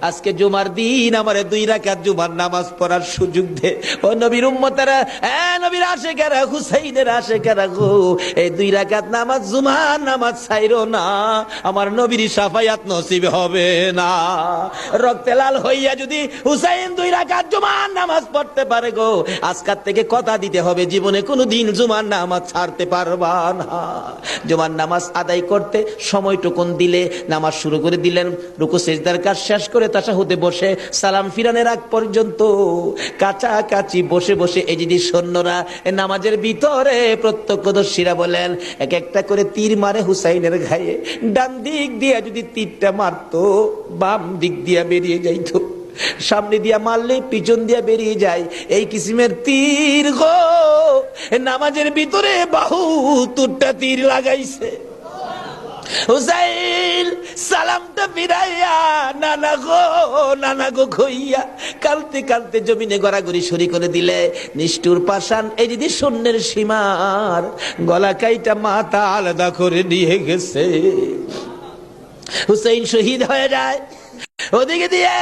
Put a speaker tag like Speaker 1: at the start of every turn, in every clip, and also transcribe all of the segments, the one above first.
Speaker 1: আজকে জুমার দিন আমারে 2 রাকাত জুমার নামাজ পড়ার সুযোগ দে। ও নবীর উম্মতেরা, নবীর আশিকেরা, হুসাইনের আশিকেরা গো, এই 2 রাকাত নামাজ জুমার নামাজ ছাইরো না, আমার নবীর শাফায়াত নসিব হবে না। রক্তে লাল হইয়া যদি হুসাইন 2 রাকাত জুমার নামাজ পড়তে পারে গো, আজকাল থেকে কথা দিতে হবে জীবনে কোনোদিন জুমার নামাজ ছাড়তে পারবা না। জুমার নামাজ আদায় করতে সময়টুকুন দিলে নামাজ শুরু করে দিলেন, রুকু সিজদার কাজ শেষ করে তাশাহুদে বসে সালাম ফিরানের আগ পর্যন্ত কাছাকাছি বসে বসে এই যে সৈন্যরা নামাজের ভিতরে প্রত্যক্ষদর্শীরা বলেন এক একটা করে তীর মারে হুসাইনের গায়ে। ডান দিক দিয়ে যদি তীরটা মারতো, বাম দিক দিয়ে বেরিয়ে যাইতো, সামনে দিয়া মারলে পিছন দিয়া বেরিয়ে যায়, এই কিসিমের তীর গো নামাজের ভিতরে বাহুতুরটা তীর লাগাইছে। হুসাইন সালামটা ফিরাইয়া নানা গো কইয়া কালতে কালতে জমিনে গড়াগড়ি সরি করে দিলে। নিষ্ঠুর পাষাণ এই যদি সৈন্যের সীমার গলা কাইটা মাথা আলাদা করে নিয়ে গেছে। হুসাইন শহীদ হয়ে যায়। ওদিকে দিয়ে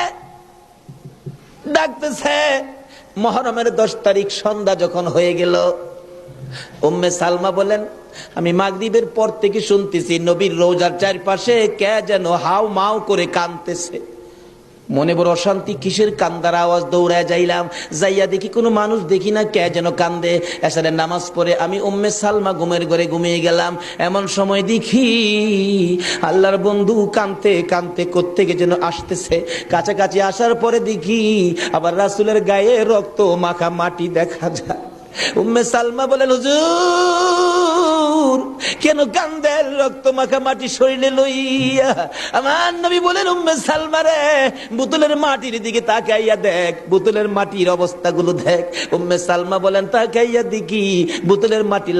Speaker 1: ডাকতেছে। মুহররমের 10 তারিখ সন্ধ্যা যখন হয়ে গেল, উম্মে সালমা বলেন আমি মাগরিবের পর থেকে শুনতেছি নবীর রওজার চারপাশে কে যেন হাউ মাউ করে কাঁদতেছে। মনে বড় অশান্তি, কিসের কান্দার আওয়াজ? দৌড়ায় যাইলাম, যাইয়া দেখি কোনো মানুষ দেখি না, কে যেন কান্দে। এসারের নামাজ পড়ে আমি উম্মে সালমা ঘুমের ঘরে ঘুমিয়ে গেলাম। এমন সময় দেখি আল্লাহর বন্ধু কাঁদতে কাঁদতে কোত্থেকে যেন আসতেছে। কাছাকাছি আসার পরে দেখি আবার রাসূলের গায়ে রক্ত মাখা মাটি দেখা যায়। উম্মে সালমা বলেন হুজুর কেন কান্দেন রক্ত মাখা মাটি শরীরে লইয়া? আমার নবী বলেন উম্মে সালমা রে, বোতলের মাটির দিকে তাকাইয়া দেখ, বোতলের মাটির অবস্থাগুলো দেখ। উম্মে সালমা বলেন তাকাইয়া দেখি বোতলের মাটি